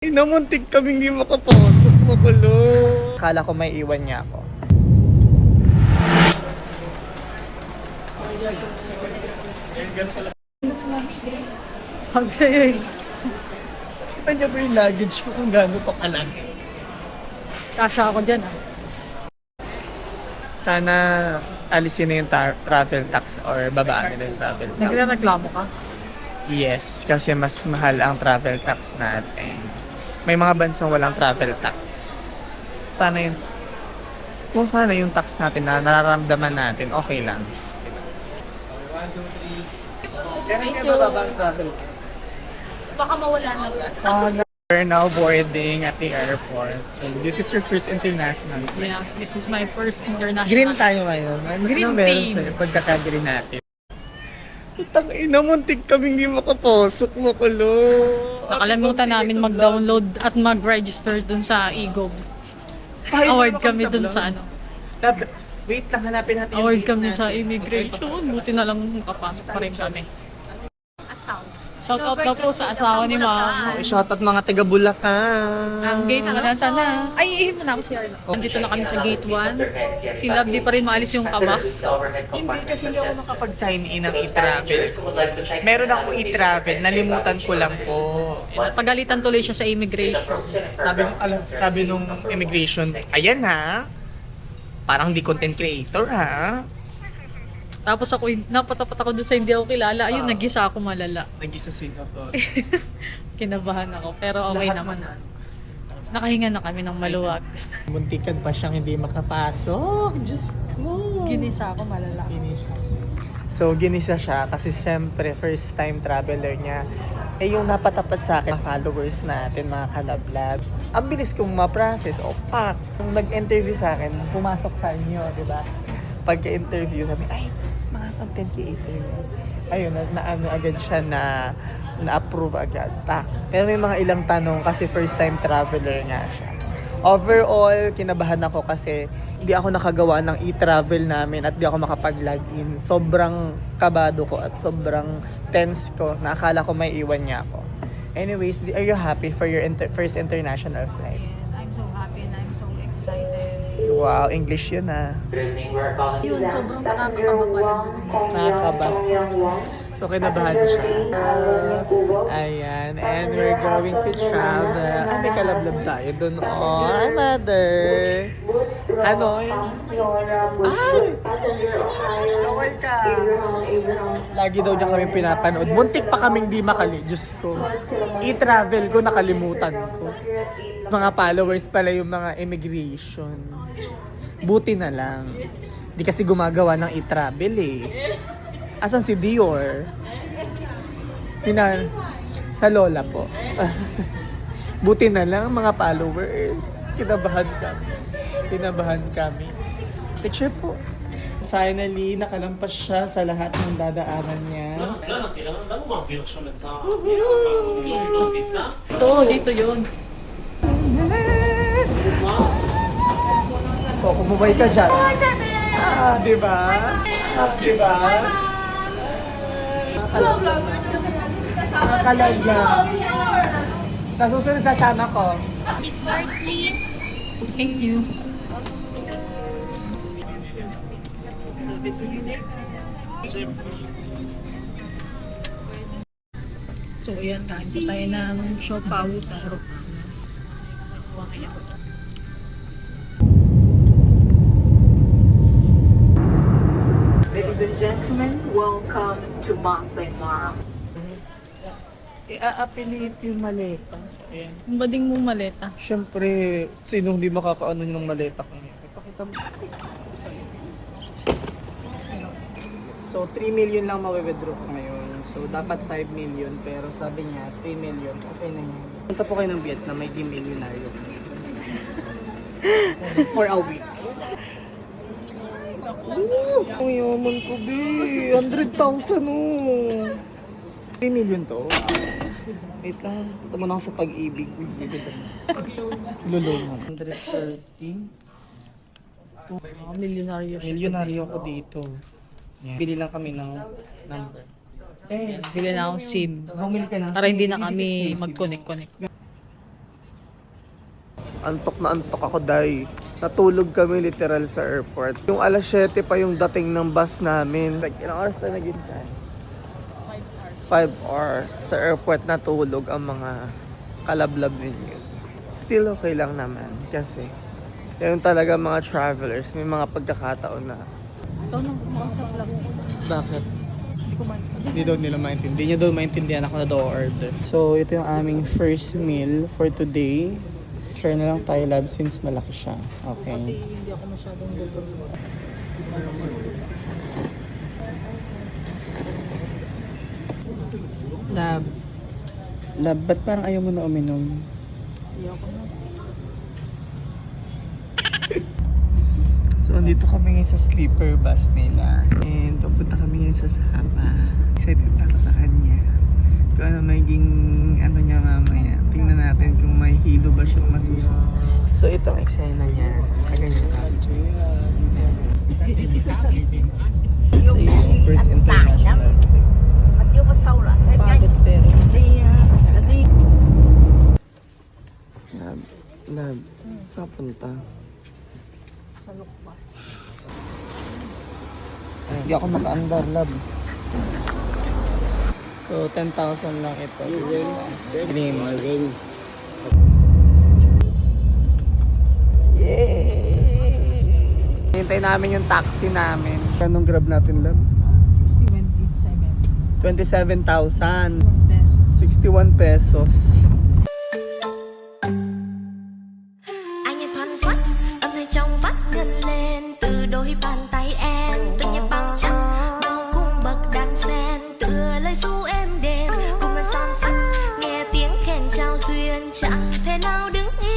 Namuntik kaming di makapasok, makulo. Akala ko may iwan niya ako. Hug sa'yo eh. Kita niya ba yung luggage ko kung gano'n to kalaki? Kasha ako dyan ah. Sana alisin na yung travel tax or babaan nila yung travel tax. Nagre-reklamo ka? Yes, kasi mas mahal ang travel tax natin. May mga bansang walang travel tax. Sana yun. Kung sana yung tax natin na nararamdaman natin, okay lang. 1, 2, 3. Kaya nga bababa ang travel tax. Baka mawala na. We're now boarding at the airport. So, this is your first international flight. Yes, this is my first international. Green tayo ngayon. Green meron team. sa'yo pagkaka-green natin? Putang ina, muntik kaming di makapasok, makulo. Nakalimutan namin mag-download at mag-register dun sa eGov. Award kami dun sa ano. Wait lang, hanapin natin yung Award date kami sa natin. immigration. Buti na lang makapasok pa rin kami. Shout out daw po sa asawa ni Ma'am. Shoutout mga taga Bulacan. Ang gate na kanan sana. Ay, mo na ako si Arlo. Nandito na kami sa gate 1. Si Love di pa rin maalis yung kaba. Hindi kasi hindi ako nakapag-sign in ng e-travel. Meron ako e-travel, nalimutan ko lang po. Pagalitan tuloy siya sa immigration. Sabi nung immigration, ayan ha, parang di content creator ha. Tapos ako, napatapat ako dun sa hindi ako kilala. Ayun, nagisa ako malala. Nag-isa sila po. Kinabahan ako. Pero okay naman. Nakahinga na kami ng maluwag. Muntikan pa siyang hindi makapasok. Diyos ko. Ginisa ako malala. Ginisa. So, ginisa siya kasi siyempre first time traveler niya. Eh yung napatapat sa akin, mga followers natin, mga kalablab. Ang bilis kong ma-process. O, pak! Nung nag-interview sa akin, pumasok sa inyo, di ba? Pagka-interview kami, ay, mga content creator. Ayun, na-ano agad siya na-approve agad. Pak! Pero may mga ilang tanong kasi first time traveler nga siya. Overall, kinabahan ako kasi hindi ako nakagawa ng e-travel namin at di ako makapag-login. Sobrang kabado ko at sobrang tense ko na akala ko may iwan niya ako. Anyways, are you happy for your first international flight? Yes, I'm so happy and I'm so excited. Wow, English yun ah. Yun, sobrang nakakakaba pala dun. Nakakaba. So, kinabahan siya. Ayan. And we're going to travel. Ay, may kalablab tayo dun. Oh, hi, mother. Ano? Ay! Kaway ka. Lagi daw niya kami pinapanood. Muntik pa kaming di makali. Diyos ko. I-travel ko, nakalimutan ko. Mga followers pala yung mga immigration. Buti na lang. Di kasi gumagawa ng i-travel eh. Asan si Dior? Sa lola po. Buti na lang mga followers. Kinabahan kami. Picture po. Finally, nakalampas siya sa lahat ng dadaanan niya. Ito, dito yun. O, kumubay ka dyan. Ah, di ba? Di ba? Nakalaga. Nasusunod sasama ko. Thank you. So, ayan, kain po tayo ng siopaw sa harap. Ladies and gentlemen, welcome to Mountain Mara. I-affiliate yung maleta. So, ayan. Yung bading mong maleta. Siyempre, sinong di makakaano ng maleta ko niya? Ipakita mo. So, 3 million lang ma-withdraw ko ngayon. So, dapat 5 million. Pero sabi niya, 3 million. Okay na yan. Punta po kayo ng Vietnam, may di milyonaryo. For a week. Ang yaman ko, B. 100,000, oh. 3 million to. Wait lang. Ito muna ako sa pag-ibig. Lulong. 130. Milyonaryo. Milyonaryo ako dito. Yeah. Bili lang kami ng number. Bili na akong SIM. Bumili ka ng Para hindi na kami mag-connect-connect. Antok na antok ako, day. Natulog kami literal sa airport. Yung alas 7 pa yung dating ng bus namin. Like, ilang oras na naghintay? 5 hours. Sa airport natulog ang mga kalablab ninyo. Still okay lang naman. Kasi, yung talaga mga travelers, may mga pagkakataon na. Ito nang kumausap lang. Bakit? Hindi ko man. Hindi daw nila maintindihan. Hindi niya daw maintindihan ako na daw order. So, ito yung aming first meal for today. Share na lang tayo, lab, since malaki siya. Okay. Hindi ako masyadong gutom. Lab. Lab, ba't parang ayaw mo na uminom? Hindi ako na. So, andito kami ngayon sa sleeper bus nila. And pupunta kami ngayon sa Sapa. Excited na ako sa kanya. Kung ano magiging ano niya mamaya. Tingnan natin kung may hilo ba siya masusunod. So, itong eksena niya. Kaganyan ka. So, yung first international. Pagod pero. Lab. Lab. Saan punta? Sa lukba. Hindi ako maka-andar, lab. So, 10,000 lang ito. Green. Yay! Hintay namin yung taxi namin. Anong grab natin, lab? 27 27,000. pesos. 61 pesos. Anh như thoăn thoắt âm thanh trong vắt ngân lên từ đôi bàn tay em tự nhiên bằng chắc bao cung bậc đàn sen tựa lời ru êm đềm cùng lời son sắt nghe tiếng khen trao duyên chẳng thể nào đứng yên